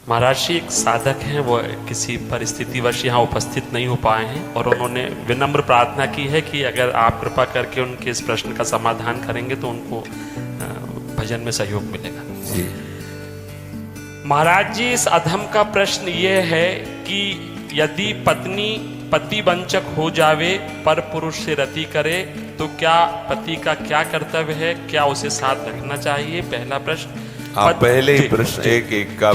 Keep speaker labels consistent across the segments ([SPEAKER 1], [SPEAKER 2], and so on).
[SPEAKER 1] महाराज जी, एक साधक हैं, वो किसी परिस्थितिवश यहाँ उपस्थित नहीं हो पाए हैं और उन्होंने विनम्र प्रार्थना की है कि अगर आप कृपा करके उनके इस प्रश्न का समाधान करेंगे तो उनको भजन में सहयोग मिलेगा जी। महाराज जी, इस अधम का प्रश्न ये है कि यदि पत्नी पति वंचक हो जावे पर पुरुष से रति करे तो क्या पति का क्या कर्तव्य है, क्या उसे साथ रखना चाहिए? पहला प्रश्न।
[SPEAKER 2] आप पहले ही प्रश्न एक एक का,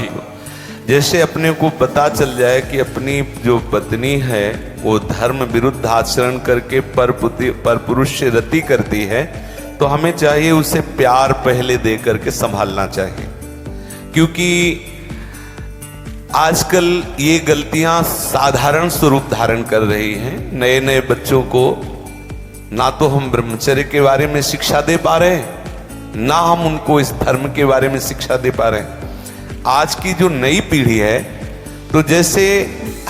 [SPEAKER 2] जैसे अपने को पता चल जाए कि अपनी जो पत्नी है वो धर्म विरुद्ध आचरण करके पर पुरुष से रति करती है, तो हमें चाहिए उसे प्यार पहले दे करके संभालना चाहिए। क्योंकि आजकल ये गलतियां साधारण स्वरूप धारण कर रही हैं। नए नए बच्चों को ना तो हम ब्रह्मचर्य के बारे में शिक्षा दे पा रहे हैं, ना हम उनको इस धर्म के बारे में शिक्षा दे पा रहे हैं। आज की जो नई पीढ़ी है, तो जैसे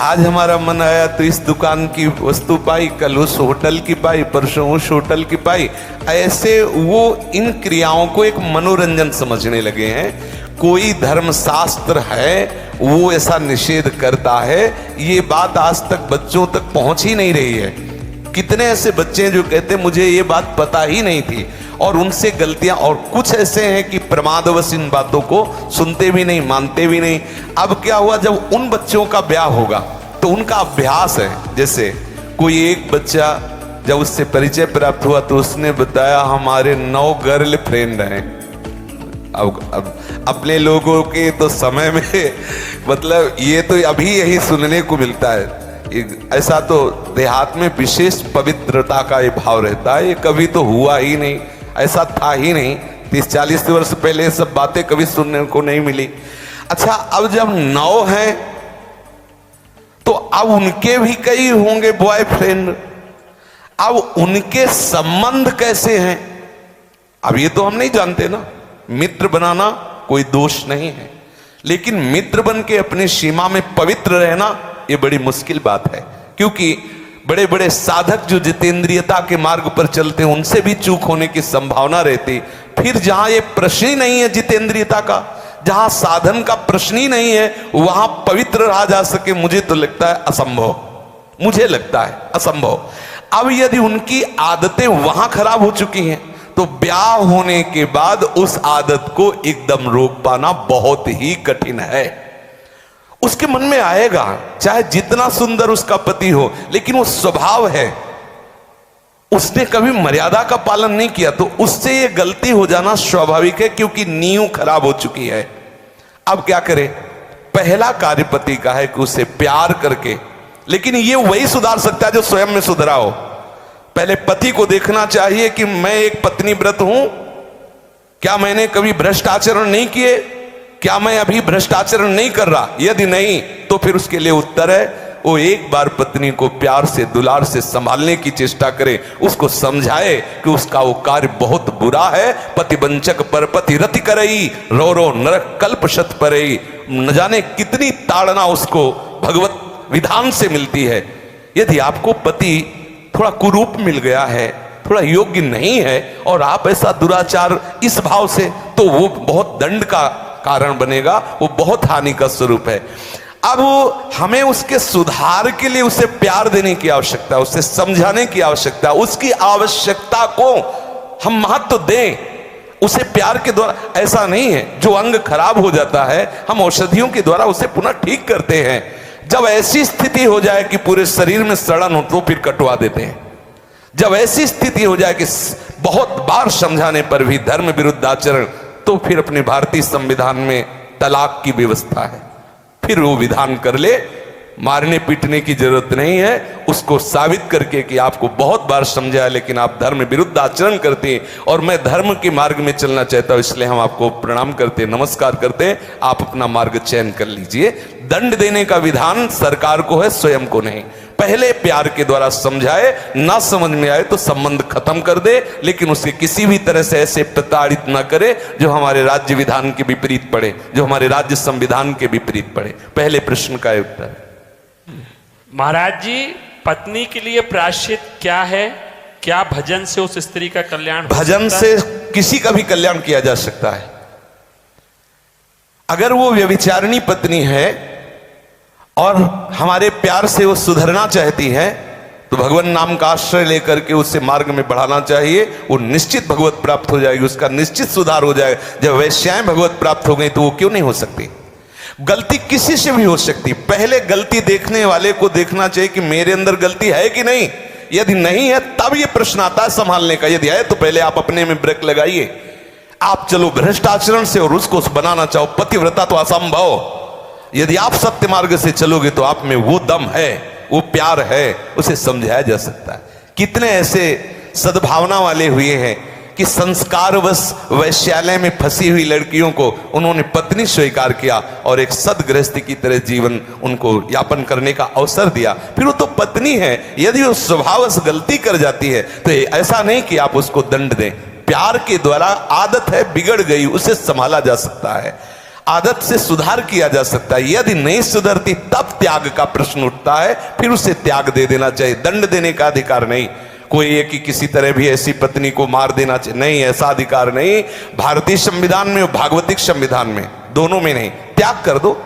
[SPEAKER 2] आज हमारा मन आया तो इस दुकान की वस्तु पाई, कल उस होटल की पाई, परसों उस होटल की पाई, ऐसे वो इन क्रियाओं को एक मनोरंजन समझने लगे हैं। कोई धर्मशास्त्र है वो ऐसा निषेध करता है, ये बात आज तक बच्चों तक पहुंच ही नहीं रही है। कितने ऐसे बच्चे हैं जो कहते हैं मुझे ये बात पता ही नहीं थी, और उनसे गलतियां, और कुछ ऐसे हैं कि प्रमादवश इन बातों को सुनते भी नहीं, मानते भी नहीं। अब क्या हुआ, जब उन बच्चों का ब्याह होगा तो उनका अभ्यास है। जैसे कोई एक बच्चा जब उससे परिचय प्राप्त हुआ तो उसने बताया हमारे 9 गर्ल फ्रेंड हैं। अब अपने लोगों के तो समय में मतलब ये तो अभी यही सुनने को मिलता है। ऐसा तो देहात में विशेष पवित्रता का ये भाव रहता है, ये कभी तो हुआ ही नहीं, ऐसा था ही नहीं। 30-40 वर्ष पहले सब बातें कभी सुनने को नहीं मिली। अच्छा, अब जब 9 हैं तो अब उनके भी कई होंगे बॉयफ्रेंड। अब उनके संबंध कैसे हैं, अब ये तो हम नहीं जानते ना। मित्र बनाना कोई दोष नहीं है, लेकिन मित्र बन के अपनी सीमा में पवित्र रहना ये बड़ी मुश्किल बात है। क्योंकि बड़े बड़े साधक जो जितेंद्रियता के मार्ग पर चलते हैं उनसे भी चूक होने की संभावना रहती। फिर जहां ये प्रश्न ही नहीं है जितेंद्रियता का, जहां साधन का प्रश्न ही नहीं है, वहां पवित्र रहा जा सके, मुझे तो लगता है असंभव, मुझे लगता है असंभव। अब यदि उनकी आदतें वहां खराब हो चुकी हैं तो ब्याह होने के बाद उस आदत को एकदम रोक पाना बहुत ही कठिन है। उसके मन में आएगा, चाहे जितना सुंदर उसका पति हो, लेकिन वो स्वभाव है, उसने कभी मर्यादा का पालन नहीं किया, तो उससे ये गलती हो जाना स्वाभाविक है, क्योंकि नींव खराब हो चुकी है। अब क्या करे? पहला कार्य पति का है कि उसे प्यार करके, लेकिन ये वही सुधार सकता है जो स्वयं में सुधरा हो। पहले पति को देखना चाहिए कि मैं एक पत्नी व्रत हूं, क्या मैंने कभी भ्रष्ट आचरण नहीं किए, क्या मैं अभी भ्रष्टाचरण नहीं कर रहा? यदि नहीं तो फिर उसके लिए उत्तर है वो एक बार पत्नी को प्यार से दुलार से संभालने की चेष्टा करे, उसको समझाए कि उसका वो कार्य बहुत बुरा है। पतिवंचक पर पति रति करई, रो रो नरक कल्प शत परई। न जाने कितनी ताड़ना उसको भगवत विधान से मिलती है। यदि आपको पति थोड़ा कुरूप मिल गया है, थोड़ा योग्य नहीं है, और आप ऐसा दुराचार इस भाव से, तो वो बहुत दंड का कारण बनेगा, वो बहुत हानि का स्वरूप है। अब हमें उसके सुधार के लिए उसे प्यार देने की आवश्यकता है, उसे समझाने की आवश्यकता है, उसकी आवश्यकता को हम महत्व दें, उसे प्यार के द्वारा। ऐसा नहीं है जो अंग खराब हो जाता है हम औषधियों के द्वारा उसे पुनः ठीक करते हैं। जब ऐसी स्थिति हो जाए कि पूरे शरीर में सड़न हो तो फिर कटवा देते हैं। जब ऐसी स्थिति हो जाए कि बहुत बार समझाने पर भी धर्म विरुद्ध आचरण, तो फिर अपने भारतीय संविधान में तलाक की व्यवस्था है, फिर वो विधान कर ले। मारने पीटने की जरूरत नहीं है, उसको साबित करके कि आपको बहुत बार समझाया लेकिन आप धर्म विरुद्ध आचरण करते हैं और मैं धर्म के मार्ग में चलना चाहता हूं, इसलिए हम आपको प्रणाम करते हैं, नमस्कार करते हैं, आप अपना मार्ग चयन कर लीजिए। दंड देने का विधान सरकार को है, स्वयं को नहीं। पहले प्यार के द्वारा समझाए, ना समझ में आए तो संबंध खत्म कर दे, लेकिन उसे किसी भी तरह से ऐसे प्रताड़ित ना करे जो हमारे राज्य विधान के विपरीत पड़े, जो हमारे राज्य संविधान के विपरीत पड़े। पहले प्रश्न का उत्तर।
[SPEAKER 1] महाराज जी, पत्नी के लिए प्रायश्चित क्या है? क्या भजन से उस स्त्री का कल्याण हो
[SPEAKER 2] भजन
[SPEAKER 1] सकता
[SPEAKER 2] से
[SPEAKER 1] है?
[SPEAKER 2] किसी का भी कल्याण किया जा सकता है। अगर वो व्यभिचारिणी पत्नी है और हमारे प्यार से वो सुधरना चाहती है तो भगवान नाम का आश्रय लेकर के उसे मार्ग में बढ़ाना चाहिए। वो निश्चित भगवत प्राप्त हो जाएगी, उसका निश्चित सुधार हो जाएगा। जब वैश्याएं भगवत प्राप्त हो गई तो वो क्यों नहीं हो सकती? गलती किसी से भी हो सकती, पहले गलती देखने वाले को देखना चाहिए कि मेरे अंदर गलती है कि नहीं। यदि नहीं है तब ये प्रश्न आता है संभालने का, यदि है तो पहले आप अपने में ब्रेक लगाइए। आप चलो भ्रष्ट आचरण से और उसको बनाना चाहो पतिव्रता तो असंभव। यदि आप सत्य मार्ग से चलोगे तो आप में वो दम है, वो प्यार है, उसे समझाया जा सकता है। कितने ऐसे सद्भावना वाले हुए हैं कि संस्कारवश वैश्यालय में फंसी हुई लड़कियों को उन्होंने पत्नी स्वीकार किया और एक सदगृहस्थी की तरह जीवन उनको यापन करने का अवसर दिया। फिर वो तो पत्नी है, यदि वो स्वभावश गलती कर जाती है तो ऐसा नहीं कि आप उसको दंड दें। प्यार के द्वारा, आदत है बिगड़ गई, उसे संभाला जा सकता है, आदत से सुधार किया जा सकता है। यदि नहीं सुधरती तब त्याग का प्रश्न उठता है, फिर उसे त्याग दे देना चाहिए। दंड देने का अधिकार नहीं। कोई एक कि किसी तरह भी ऐसी पत्नी को मार देना चाहिए, नहीं, ऐसा अधिकार नहीं। भारतीय संविधान में और भागवतिक संविधान में, दोनों में नहीं। त्याग कर दो।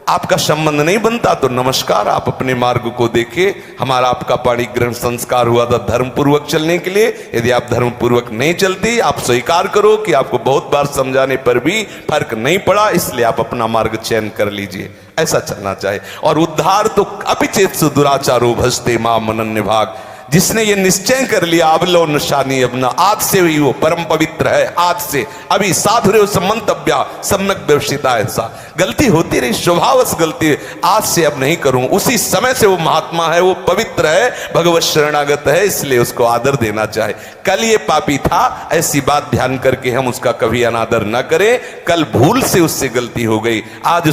[SPEAKER 2] आपका संबंध नहीं बनता तो नमस्कार, आप अपने मार्ग को देखिए। हमारा आपका पाणी ग्रहण संस्कार हुआ था धर्म पूर्वक चलने के लिए। यदि आप धर्म पूर्वक नहीं चलती, आप स्वीकार करो कि आपको बहुत बार समझाने पर भी फर्क नहीं पड़ा, इसलिए आप अपना मार्ग चयन कर लीजिए। ऐसा चलना चाहिए। और उद्धार तो अपिचेत दुराचारो भजते मां मनन्य भाग। जिसने ये निश्चय कर लिया अब लो नशानी अपना, आज से ही वो परम पवित्र है। आज से अभी साधुरे समंतव्या सम्यक व्यवसिता। ऐसा गलती होती रही, स्वभावश गलती है, आज से अब नहीं करूं। उसी समय से वो महात्मा है, वो पवित्र है, भगवत शरणागत है, इसलिए उसको आदर देना चाहे। कल ये पापी था, ऐसी बात ध्यान करके हम उसका कभी अनादर न करें। कल भूल से उससे गलती हो गई, आज